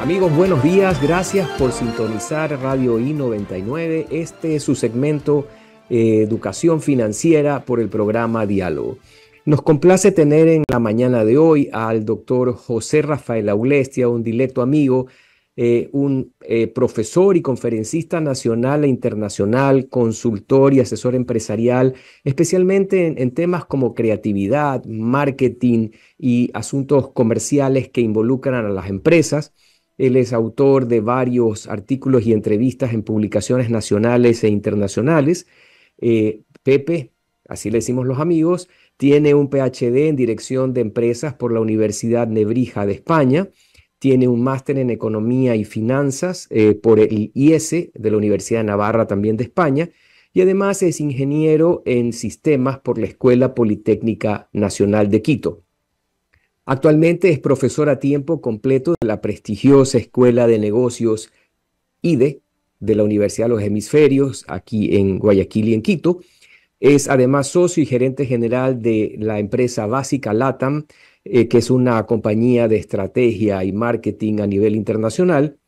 Amigos, buenos días. Gracias por sintonizar Radio I-99. Este es su segmento Educación Financiera por el programa Diálogo. Nos complace tener en la mañana de hoy al doctor José Rafael Aulestia, un directo amigo, un profesor y conferencista nacional e internacional, consultor y asesor empresarial, especialmente en temas como creatividad, marketing y asuntos comerciales que involucran a las empresas. Él es autor de varios artículos y entrevistas en publicaciones nacionales e internacionales. Pepe, así le decimos los amigos, tiene un PhD en Dirección de Empresas por la Universidad Nebrija de España. Tiene un máster en Economía y Finanzas por el IESE de la Universidad de Navarra, también de España. Y además es ingeniero en sistemas por la Escuela Politécnica Nacional de Quito. Actualmente es profesor a tiempo completo de la prestigiosa Escuela de Negocios IDE de la Universidad de los Hemisferios, aquí en Guayaquil y en Quito. Es además socio y gerente general de la empresa Básica LATAM, que es una compañía de estrategia y marketing a nivel internacional.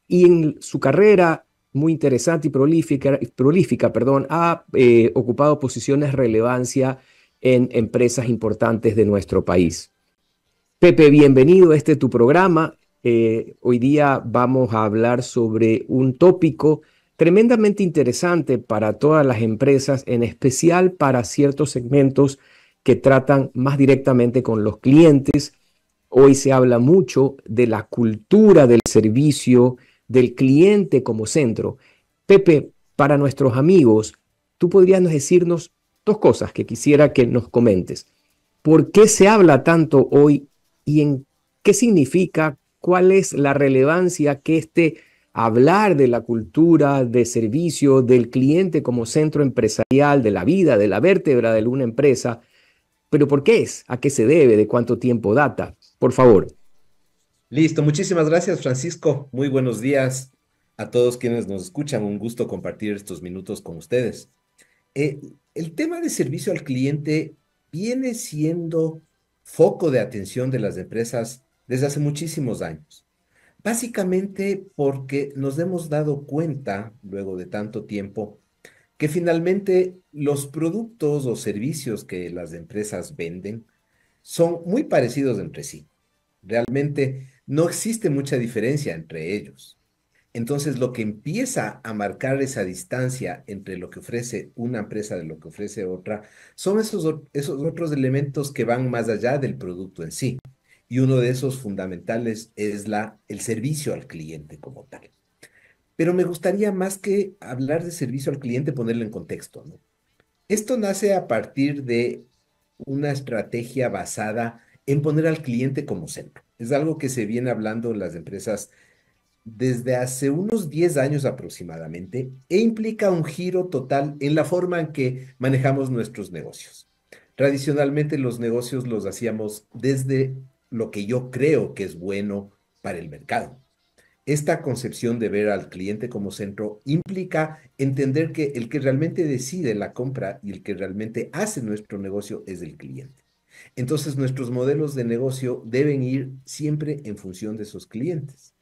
Y en su carrera muy interesante y prolífica, ha ocupado posiciones de relevancia en empresas importantes de nuestro país. Pepe, bienvenido a tu programa. Hoy día vamos a hablar sobre un tópico tremendamente interesante para todas las empresas, en especial para ciertos segmentos que tratan más directamente con los clientes. Hoy se habla mucho de la cultura del servicio, del cliente como centro. Pepe, para nuestros amigos, tú podrías decirnos dos cosas que quisiera que nos comentes. ¿Por qué se habla tanto hoy y en qué significa, cuál es la relevancia que hablar de la cultura de servicio del cliente como centro empresarial de la vida, de la vértebra de una empresa? ¿Pero por qué es? ¿A qué se debe? ¿De cuánto tiempo data? Por favor. Listo, muchísimas gracias, Francisco. Muy buenos días a todos quienes nos escuchan. Un gusto compartir estos minutos con ustedes. Eh, el tema de servicio al cliente viene siendo foco de atención de las empresas desde hace muchísimos años. Básicamente porque nos hemos dado cuenta, luego de tanto tiempo, que finalmente los productos o servicios que las empresas venden son muy parecidos entre sí. Realmente no existe mucha diferencia entre ellos. Entonces, lo que empieza a marcar esa distancia entre lo que ofrece una empresa de lo que ofrece otra son esos otros elementos que van más allá del producto en sí. Y uno de esos fundamentales es el servicio al cliente como tal. Pero me gustaría más que hablar de servicio al cliente, ponerlo en contexto, ¿no? Esto nace a partir de una estrategia basada en poner al cliente como centro. Es algo que se viene hablando en las empresas desde hace unos 10 años aproximadamente e implica un giro total en la forma en que manejamos nuestros negocios. Tradicionalmente los negocios los hacíamos desde lo que yo creo que es bueno para el mercado. Esta concepción de ver al cliente como centro implica entender que el que realmente decide la compra y el que realmente hace nuestro negocio es el cliente. Entonces, nuestros modelos de negocio deben ir siempre en función de esos clientes.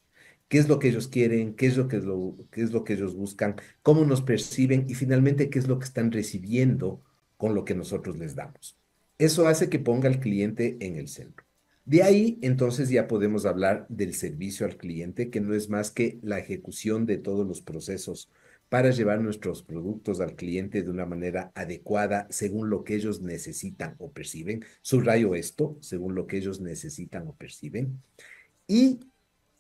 ¿Qué es lo que ellos quieren? ¿Qué es lo que ellos buscan? ¿Cómo nos perciben? Y finalmente, ¿qué es lo que están recibiendo con lo que nosotros les damos? Eso hace que ponga al cliente en el centro. De ahí, entonces, ya podemos hablar del servicio al cliente, que no es más que la ejecución de todos los procesos para llevar nuestros productos al cliente de una manera adecuada según lo que ellos necesitan o perciben. Subrayo esto, según lo que ellos necesitan o perciben. Y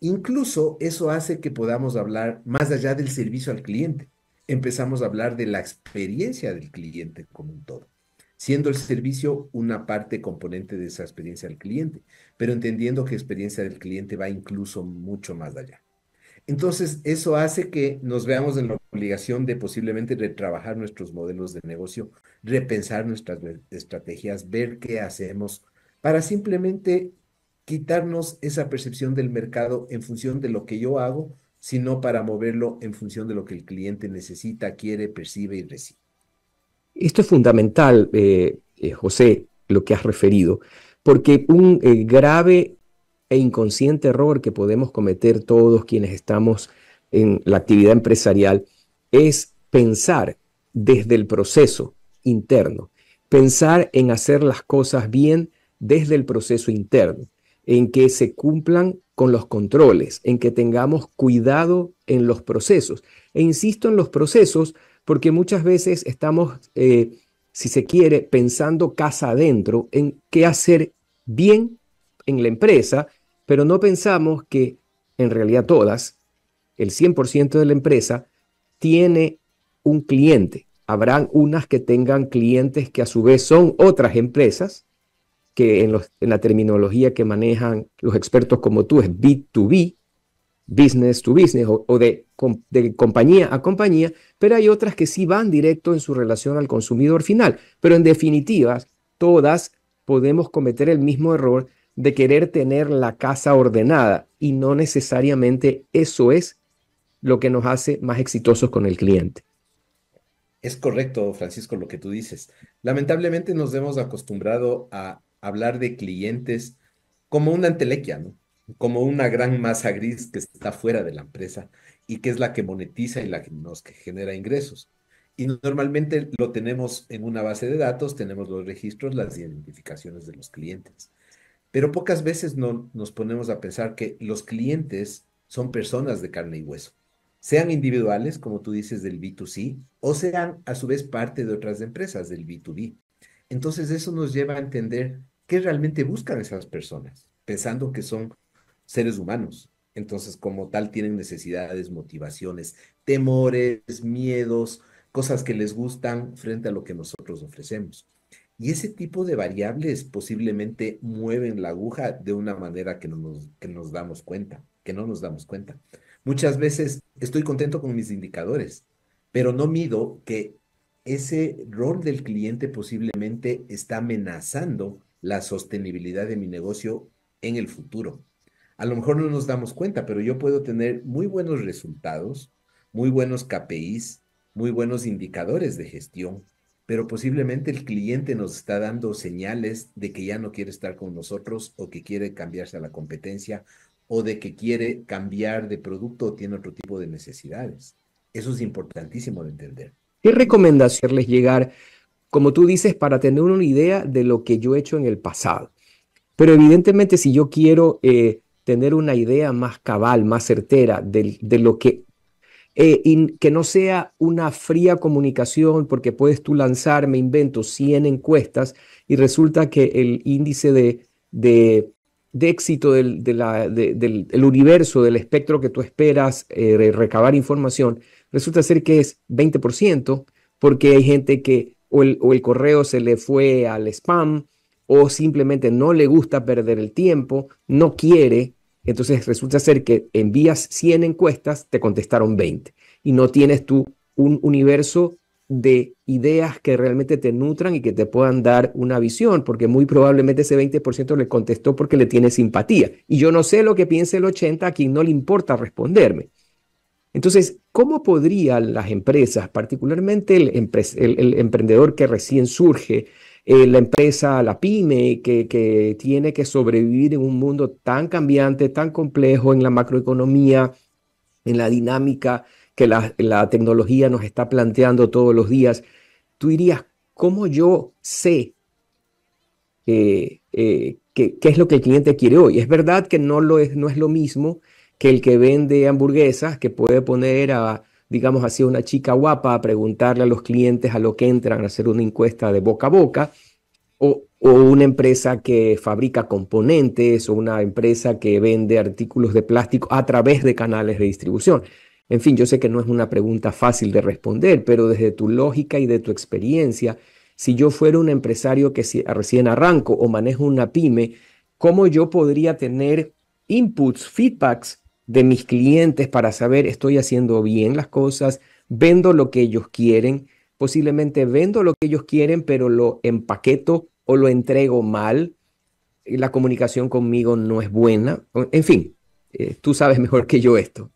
incluso eso hace que podamos hablar más allá del servicio al cliente. Empezamos a hablar de la experiencia del cliente como un todo, siendo el servicio una parte componente de esa experiencia del cliente, pero entendiendo que experiencia del cliente va incluso mucho más allá. Entonces, eso hace que nos veamos en la obligación de posiblemente retrabajar nuestros modelos de negocio, repensar nuestras estrategias, ver qué hacemos para simplemente quitarnos esa percepción del mercado en función de lo que yo hago, sino para moverlo en función de lo que el cliente necesita, quiere, percibe y recibe. Esto es fundamental, José, lo que has referido, porque un grave e inconsciente error que podemos cometer todos quienes estamos en la actividad empresarial es pensar desde el proceso interno, pensar en hacer las cosas bien desde el proceso interno, en que se cumplan con los controles, en que tengamos cuidado en los procesos. E insisto en los procesos porque muchas veces estamos, si se quiere, pensando casa adentro en qué hacer bien en la empresa, pero no pensamos que en realidad todas, el 100% de la empresa, tiene un cliente. Habrán unas que tengan clientes que a su vez son otras empresas, que en la terminología que manejan los expertos como tú es B2B, business to business o de compañía a compañía, pero hay otras que sí van directo en su relación al consumidor final. Pero en definitiva, todas podemos cometer el mismo error de querer tener la casa ordenada y no necesariamente eso es lo que nos hace más exitosos con el cliente. Es correcto, Francisco, lo que tú dices. Lamentablemente nos hemos acostumbrado a hablar de clientes como una entelequia, ¿no? Como una gran masa gris que está fuera de la empresa y que es la que monetiza y la que nos que genera ingresos. Y normalmente lo tenemos en una base de datos, tenemos los registros, las identificaciones de los clientes. Pero pocas veces no, nos ponemos a pensar que los clientes son personas de carne y hueso, sean individuales, como tú dices, del B2C, o sean a su vez parte de otras empresas del B2B. Entonces eso nos lleva a entender qué realmente buscan esas personas, pensando que son seres humanos. Entonces, como tal, tienen necesidades, motivaciones, temores, miedos, cosas que les gustan frente a lo que nosotros ofrecemos. Y ese tipo de variables posiblemente mueven la aguja de una manera que nos damos cuenta, que no nos damos cuenta. Muchas veces estoy contento con mis indicadores, pero no mido que ese rol del cliente posiblemente está amenazando la sostenibilidad de mi negocio en el futuro. A lo mejor no nos damos cuenta, pero yo puedo tener muy buenos resultados, muy buenos KPIs, muy buenos indicadores de gestión, pero posiblemente el cliente nos está dando señales de que ya no quiere estar con nosotros o que quiere cambiarse a la competencia o de que quiere cambiar de producto o tiene otro tipo de necesidades. Eso es importantísimo de entender. ¿Qué recomendación les llegar, como tú dices, para tener una idea de lo que yo he hecho en el pasado? Pero evidentemente si yo quiero tener una idea más cabal, más certera de lo y que no sea una fría comunicación, porque puedes tú lanzar, me invento 100 encuestas y resulta que el índice de éxito del universo, del espectro que tú esperas de recabar información, resulta ser que es 20%, porque hay gente que o el correo se le fue al spam, o simplemente no le gusta perder el tiempo, no quiere. Entonces resulta ser que envías 100 encuestas, te contestaron 20 y no tienes tú un universo de ideas que realmente te nutran y que te puedan dar una visión, porque muy probablemente ese 20% le contestó porque le tiene simpatía. Y yo no sé lo que piense el 80% a quien no le importa responderme. Entonces, ¿cómo podrían las empresas, particularmente el emprendedor que recién surge, la empresa, la pyme, que tiene que sobrevivir en un mundo tan cambiante, tan complejo en la macroeconomía, en la dinámica que la tecnología nos está planteando todos los días? Tú dirías, ¿cómo yo sé qué es lo que el cliente quiere hoy? Es verdad que no es lo mismo que el que vende hamburguesas, que puede poner a, digamos así, una chica guapa a preguntarle a los clientes a lo que entran a hacer una encuesta de boca a boca, o una empresa que fabrica componentes, o una empresa que vende artículos de plástico a través de canales de distribución. En fin, yo sé que no es una pregunta fácil de responder, pero desde tu lógica y de tu experiencia, si yo fuera un empresario que recién arranco o manejo una pyme, ¿cómo yo podría tener inputs, feedbacks de mis clientes para saber estoy haciendo bien las cosas, vendo lo que ellos quieren? Posiblemente vendo lo que ellos quieren, pero lo empaqueto o lo entrego mal, y la comunicación conmigo no es buena. En fin, tú sabes mejor que yo esto.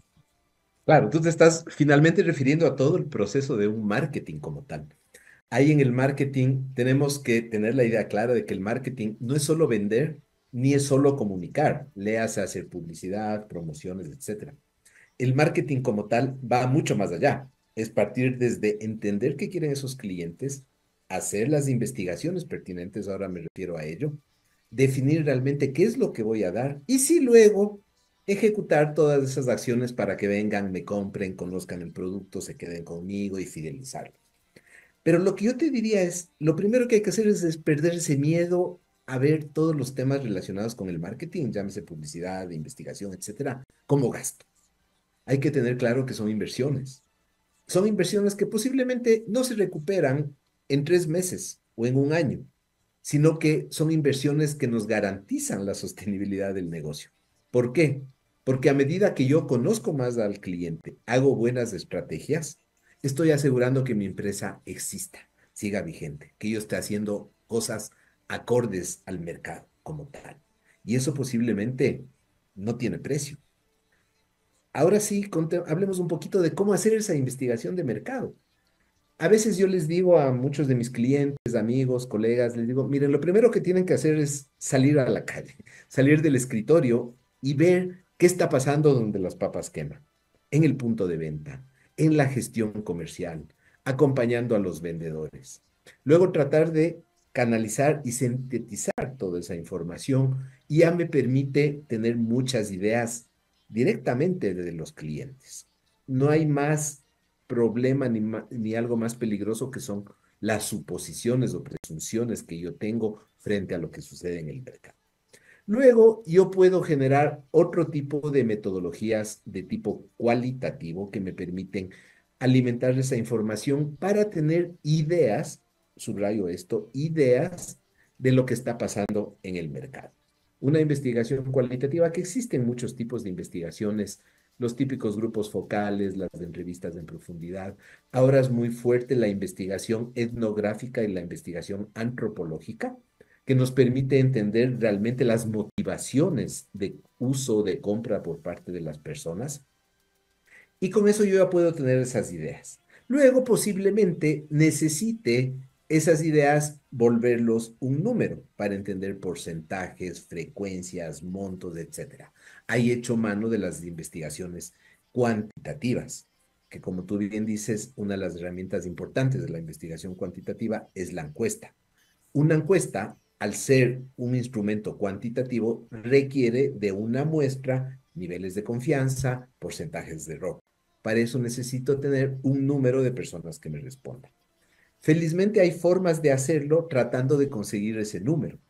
Claro, tú te estás finalmente refiriendo a todo el proceso de un marketing como tal. Ahí en el marketing tenemos que tener la idea clara de que el marketing no es solo vender, ni es solo comunicar, léase hacer publicidad, promociones, etcétera. El marketing como tal va mucho más allá. Es partir desde entender qué quieren esos clientes, hacer las investigaciones pertinentes, ahora me refiero a ello, definir realmente qué es lo que voy a dar y si luego ejecutar todas esas acciones para que vengan, me compren, conozcan el producto, se queden conmigo y fidelizarlos. Pero lo que yo te diría es, lo primero que hay que hacer es perder ese miedo a ver todos los temas relacionados con el marketing, llámese publicidad, investigación, etcétera, como gasto. Hay que tener claro que son inversiones. Son inversiones que posiblemente no se recuperan en 3 meses o en un año, sino que son inversiones que nos garantizan la sostenibilidad del negocio. ¿Por qué? Porque a medida que yo conozco más al cliente, hago buenas estrategias, estoy asegurando que mi empresa exista, siga vigente, que yo esté haciendo cosas acordes al mercado como tal. Y eso posiblemente no tiene precio. Ahora sí, hablemos un poquito de cómo hacer esa investigación de mercado. A veces yo les digo a muchos de mis clientes, amigos, colegas, les digo, miren, lo primero que tienen que hacer es salir a la calle, salir del escritorio y ver qué está pasando donde las papas queman, en el punto de venta, en la gestión comercial, acompañando a los vendedores. Luego tratar de canalizar y sintetizar toda esa información y ya me permite tener muchas ideas directamente de los clientes. No hay más problema ni algo más peligroso que son las suposiciones o presunciones que yo tengo frente a lo que sucede en el mercado. Luego, yo puedo generar otro tipo de metodologías de tipo cualitativo que me permiten alimentar esa información para tener ideas, subrayo esto, ideas de lo que está pasando en el mercado. Una investigación cualitativa, que existen muchos tipos de investigaciones, los típicos grupos focales, las de entrevistas en profundidad. Ahora es muy fuerte la investigación etnográfica y la investigación antropológica, que nos permite entender realmente las motivaciones de uso, de compra por parte de las personas. Y con eso yo ya puedo tener esas ideas. Luego posiblemente necesite esas ideas volverlos un número para entender porcentajes, frecuencias, montos, etcétera. Hay hecho mano de las investigaciones cuantitativas, que como tú bien dices, una de las herramientas importantes de la investigación cuantitativa es la encuesta. Una encuesta, al ser un instrumento cuantitativo, requiere de una muestra, niveles de confianza, porcentajes de error. Para eso necesito tener un número de personas que me respondan. Felizmente hay formas de hacerlo tratando de conseguir ese número.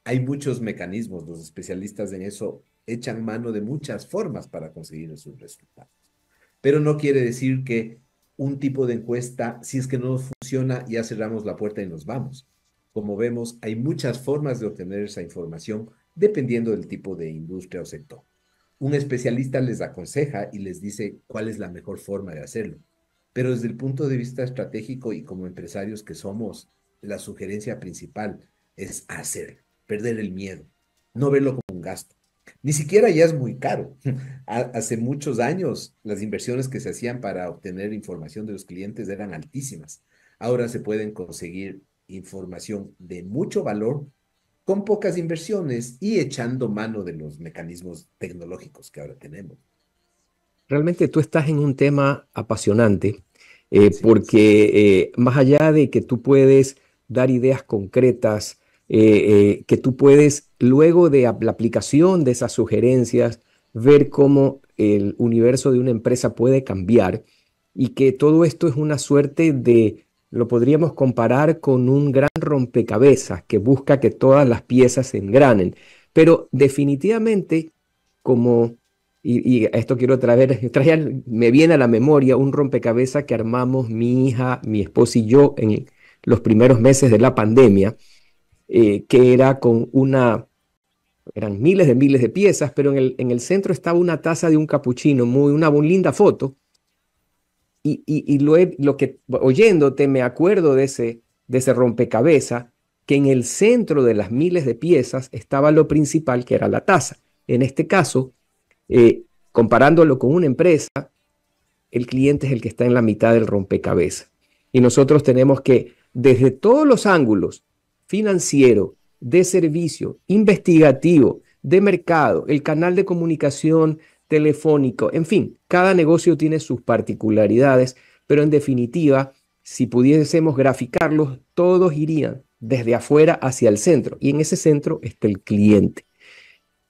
Hay muchos mecanismos, los especialistas en eso echan mano de muchas formas para conseguir esos resultados. Pero no quiere decir que un tipo de encuesta, si es que no funciona, ya cerramos la puerta y nos vamos. Como vemos, hay muchas formas de obtener esa información dependiendo del tipo de industria o sector. Un especialista les aconseja y les dice cuál es la mejor forma de hacerlo. Pero desde el punto de vista estratégico y como empresarios que somos, la sugerencia principal es hacerlo, perder el miedo, no verlo como un gasto. Ni siquiera ya es muy caro. Hace muchos años las inversiones que se hacían para obtener información de los clientes eran altísimas. Ahora se pueden conseguir información de mucho valor con pocas inversiones y echando mano de los mecanismos tecnológicos que ahora tenemos. Realmente tú estás en un tema apasionante, Sí, porque más allá de que tú puedes dar ideas concretas, que tú puedes, luego de la aplicación de esas sugerencias, ver cómo el universo de una empresa puede cambiar y que todo esto es una suerte de, lo podríamos comparar con un gran rompecabezas que busca que todas las piezas se engranen. Pero definitivamente, como y a esto quiero traer, me viene a la memoria un rompecabezas que armamos mi hija, mi esposa y yo en los primeros meses de la pandemia, que era con eran miles de piezas, pero en el centro estaba una taza de un capuchino, una muy linda foto, y oyéndote me acuerdo de ese rompecabezas, que en el centro de las miles de piezas estaba lo principal, que era la taza. En este caso, comparándolo con una empresa, el cliente es el que está en la mitad del rompecabezas. Y nosotros tenemos que, desde todos los ángulos, financiero, de servicio, investigativo, de mercado, el canal de comunicación telefónico, en fin, cada negocio tiene sus particularidades, pero en definitiva, si pudiésemos graficarlos, todos irían desde afuera hacia el centro, y en ese centro está el cliente.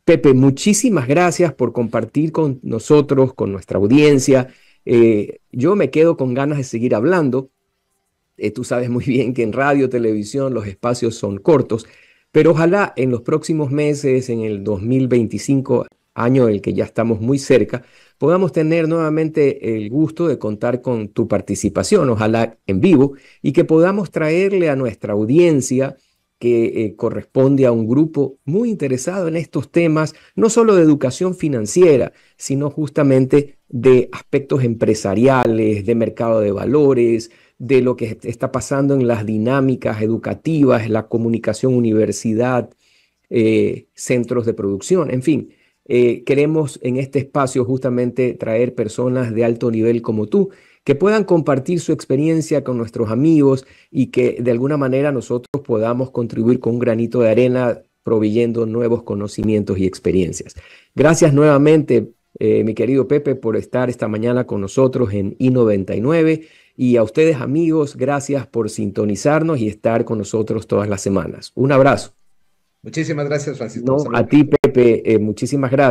Pepe, muchísimas gracias por compartir con nosotros, con nuestra audiencia. Yo me quedo con ganas de seguir hablando. Tú sabes muy bien que en radio, televisión, los espacios son cortos, pero ojalá en los próximos meses, en el 2025, año del que ya estamos muy cerca, podamos tener nuevamente el gusto de contar con tu participación, ojalá en vivo, y que podamos traerle a nuestra audiencia que corresponde a un grupo muy interesado en estos temas, no solo de educación financiera, sino justamente de aspectos empresariales, de mercado de valores, de lo que está pasando en las dinámicas educativas, la comunicación, universidad, centros de producción, en fin. Queremos en este espacio justamente traer personas de alto nivel como tú, que puedan compartir su experiencia con nuestros amigos y que de alguna manera nosotros podamos contribuir con un granito de arena proveyendo nuevos conocimientos y experiencias. Gracias nuevamente, mi querido Pepe, por estar esta mañana con nosotros en I99, y a ustedes amigos, gracias por sintonizarnos y estar con nosotros todas las semanas. Un abrazo. Muchísimas gracias, Francisco. No, a ti, Pepe, muchísimas gracias.